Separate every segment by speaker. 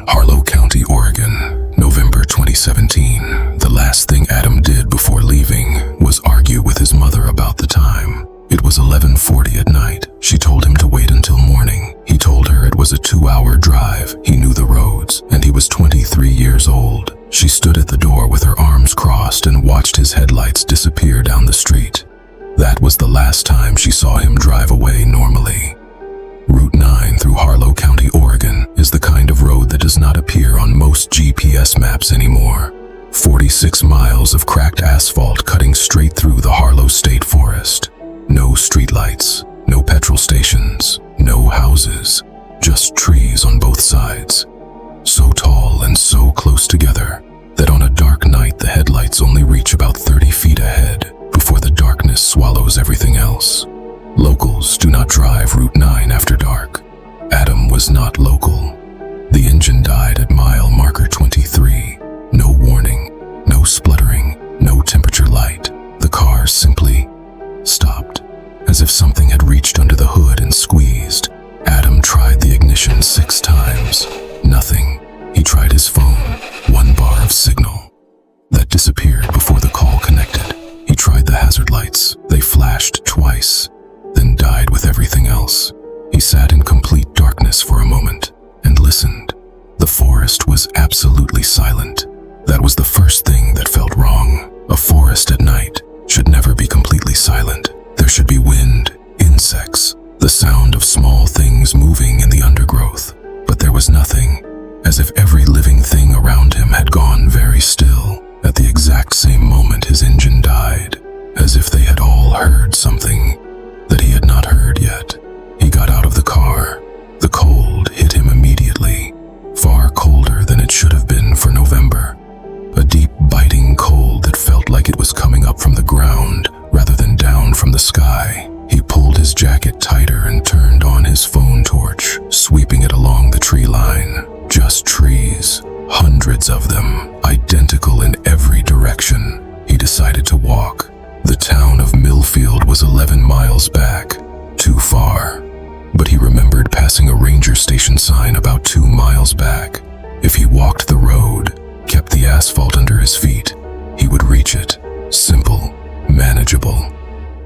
Speaker 1: Harlow County, Oregon, November 2017. The last thing Adam did before leaving was argue with his mother about the time. It was 11:40 at night. She told him to wait until morning. He told her it was a 2-hour drive. He knew the roads, and he was 23 years old. She stood at the door with her arms crossed and watched his headlights disappear down the street. That was the last time she saw him drive away normally. Route 9 through Harlow County, Oregon is the kind of road that does not appear on most GPS maps anymore. 46 miles of cracked asphalt cutting straight through the Harlow State Forest. No streetlights, no petrol stations, no houses, just trees on both sides. So tall and so close together that on a dark night the headlights only reach about 30 feet ahead before the darkness swallows everything else. Locals do not drive Route 9 after dark. Adam was not local. The engine died at mile marker 23. No warning, no spluttering, no temperature light. The car simply stopped, as if something had reached under the hood and squeezed. Adam tried the ignition 6 times. Nothing. He tried his phone. 1 bar of signal. That disappeared before the call connected. He tried the hazard lights. They flashed twice, then died with everything else. He sat in complete darkness for a moment and listened. The forest was absolutely silent. That was the first thing that felt wrong. A forest at night should never be completely silent. There should be wind, insects, the sound of small things moving in the undergrowth. But there was nothing, as if every living thing around him had gone very still. At the exact same moment his engine died, as if they had all heard something that he had not heard yet. He got out of the car. The cold hit him immediately, far colder than it should have been for November. A deep, biting cold that felt like it was coming up from the ground rather than down from the sky. He pulled his jacket tighter and turned on his phone torch, sweeping it along the tree line. Just trees, hundreds of them, identical in every direction. He decided to walk. The town of Millfield was 11 miles back, too far. But he remembered passing a ranger station sign about 2 miles back. If he walked the road, kept the asphalt under his feet, he would reach it. Simple, manageable.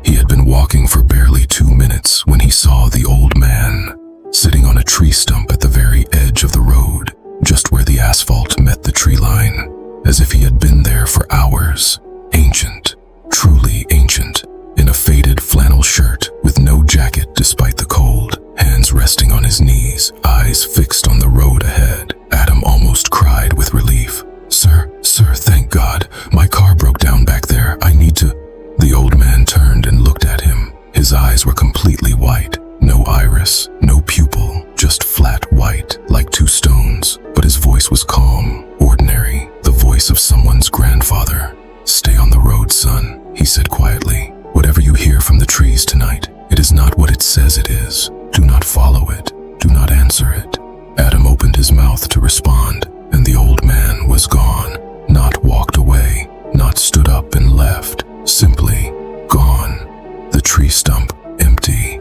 Speaker 1: He had been walking for barely 2 minutes when he saw the old man sitting on a tree stump at the very edge of the road, just where the asphalt met the tree line, as if he had been there for hours. Ancient, truly ancient, in a faded flannel shirt with no jacket despite the cold, hands resting on his knees, eyes fixed on the road ahead. Adam almost cried with relief. Sir, thank God. My car broke down back there. I need to..." The old man turned and looked at him. His eyes were completely white. No iris, no pupil, just flat white, like 2 stones. But his voice was calm, ordinary, the voice of someone's grandfather. "Stay on the road, son," he said quietly. "Whatever you hear from the trees tonight, it is not what it says it is. Do not follow it. Do not answer it." Adam opened his mouth to respond, and the old man was gone. Not walked away, not stood up and left. Simply gone. The tree stump empty,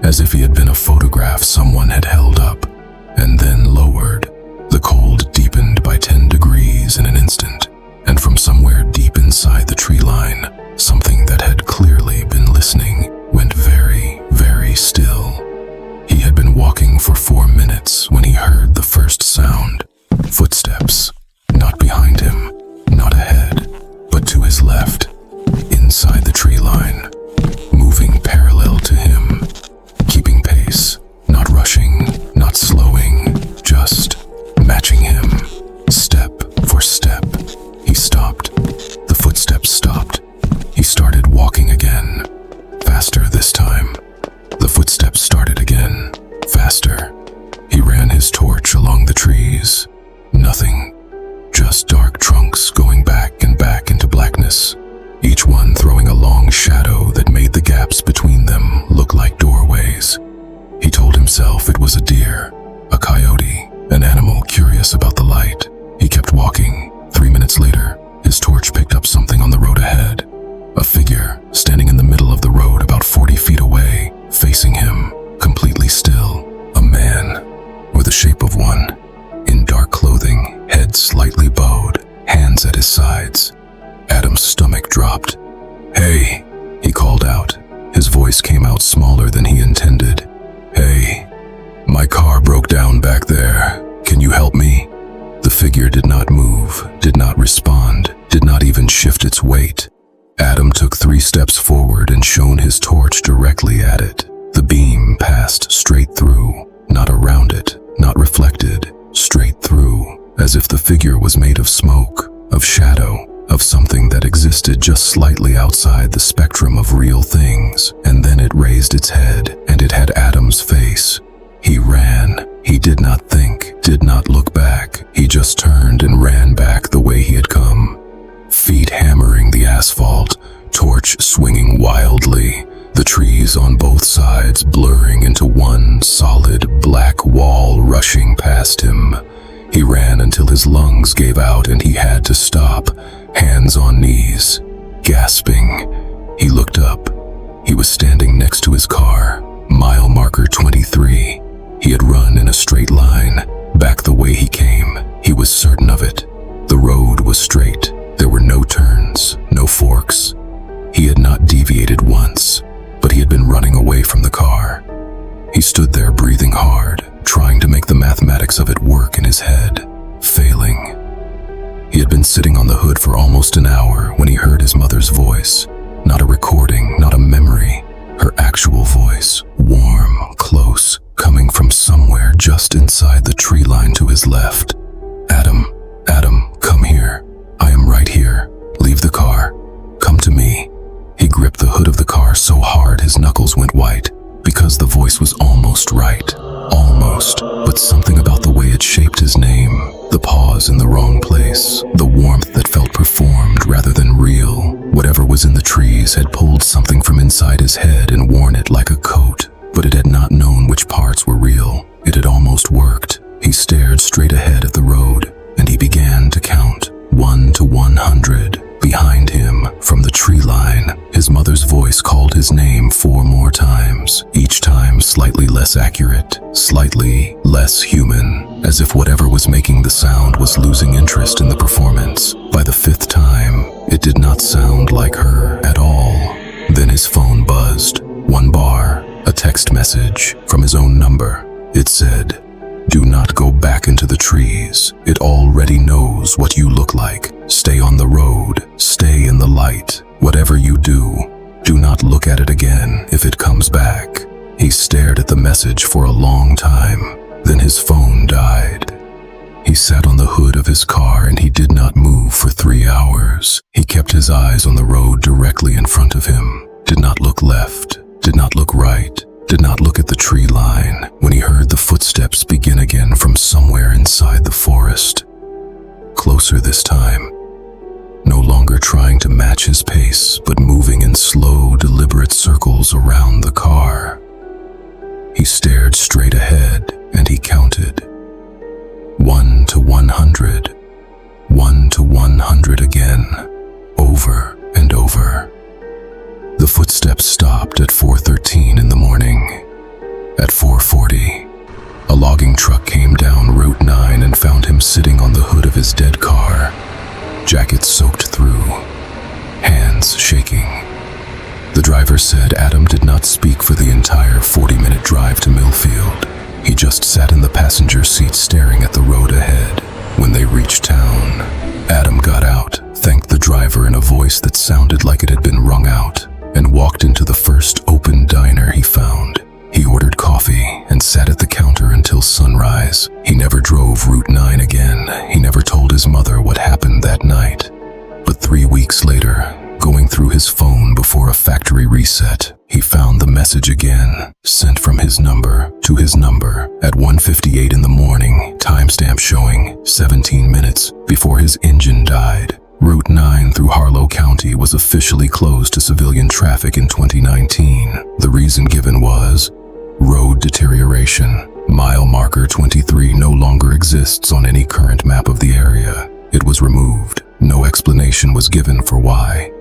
Speaker 1: as if he had been a photograph someone had held up and then lowered. The cold deepened by 10 degrees in an instant, and from somewhere deep inside the tree line, something that had clearly been listening went very, very still. He had been walking for 4 minutes when he heard the first sound. Footsteps, not behind him, not ahead, but to his left, inside the tree line, moving parallel to him, keeping pace, not rushing, not slowing, just matching him, step for step. He stopped. The footsteps stopped. He started walking again, faster this time. The footsteps started again, faster. He ran his torch along the trees. Nothing. Just dark trunks going back and back into blackness, each one throwing a long shadow that made the gaps between them look like doorways. He told himself it was a deer, a coyote, an animal curious about the light. He kept walking. 3 minutes later, his torch picked up something on the road ahead. A figure standing in the middle of the road about 40 feet away, facing him, completely still. A man, or the shape of one, in dark clothing, head slightly bowed, hands at his sides. Adam's stomach dropped. "Hey," he called out. His voice came out smaller than he intended. "Hey, my car broke down back there. Can you help me?" The figure did not move, did not respond, did not even shift its weight. Adam took 3 steps forward and shone his torch directly at it. The beam passed straight through, not around it, not reflected, straight through, as if the figure was made of smoke, of shadow, of something that existed just slightly outside the spectrum of real things. And then it raised its head, and it had Adam's face. He ran. He did not think, did not look back. He just turned and ran back the way he had come. Feet hammering the asphalt, torch swinging wildly, the trees on both sides blurring into one solid black wall rushing past him. He ran until his lungs gave out and he had to stop, hands on knees, gasping. He looked up. He was standing next to his car, mile marker 23. He had run in a straight line, back the way he came. He was certain of it. The road was straight. There were no turns, no forks. He had not deviated once, but he had been running away from the car. He stood there breathing hard, trying to make the mathematics of it work in his head, failing. He had been sitting on the hood for almost an hour when he heard his mother's voice. Not a recording, not a memory. Her actual voice, warm, close, coming from somewhere just inside the tree line to his left. "Adam, Adam, come here. I am right here. Leave the car. Come to me." He gripped the hood of the car so hard his knuckles went white, because the voice was almost right. Almost, but something about the way it shaped his name, the pause in the wrong place, the warmth that felt performed rather than real. Whatever was in the trees had pulled something from inside his head and worn it like a coat, but it had not known which parts were real. It had almost worked. He stared straight ahead at the road, and he began to count, 1 to 100. Behind him, from the tree line, his mother's voice called his name 4 more times, each time slightly less accurate, slightly less human, as if whatever was making the sound was losing interest in the performance. By the 5th time, it did not sound like her at all. Then his phone buzzed. 1 bar, a text message from his own number. It said, "Do not go back into the trees. It already knows what you look like. Stay on the road. Stay in the light. Whatever you do, do not look at it again if it comes back." He stared at the message for a long time. Then his phone died. He sat on the hood of his car and he did not move for 3 hours. He kept his eyes on the road directly in front of him. Did not look left. Did not look right. Did not look at the tree line when he heard the footsteps begin again from somewhere inside the forest. Closer this time. No longer trying to match his pace, but moving in slow, deliberate circles around the car. He stared straight ahead and he counted. 1 to 100. 1 to 100 again. Over and over. The footsteps stopped at 4:13 in the morning. At 4:40, a logging truck came down Route 9 and found him sitting on the hood of his dead car, jacket soaked through, hands shaking. The driver said Adam did not speak for the entire 40-minute drive to Millfield. He just sat in the passenger seat staring at the road ahead. When they reached town, Adam got out, thanked the driver in a voice that sounded like it had been wrung out, and walked into the first open diner he found. He ordered coffee and sat at the counter until sunrise. He never drove Route 9 again. He never told his mother what happened that night. But 3 weeks later, going through his phone before a factory reset, he found the message again, sent from his number to his number at 1:58 in the morning, timestamp showing 17 minutes before his engine died. Route 9 through Harlow County was officially closed to civilian traffic in 2019. The reason given was road deterioration. Mile marker 23 no longer exists on any current map of the area. It was removed. No explanation was given for why.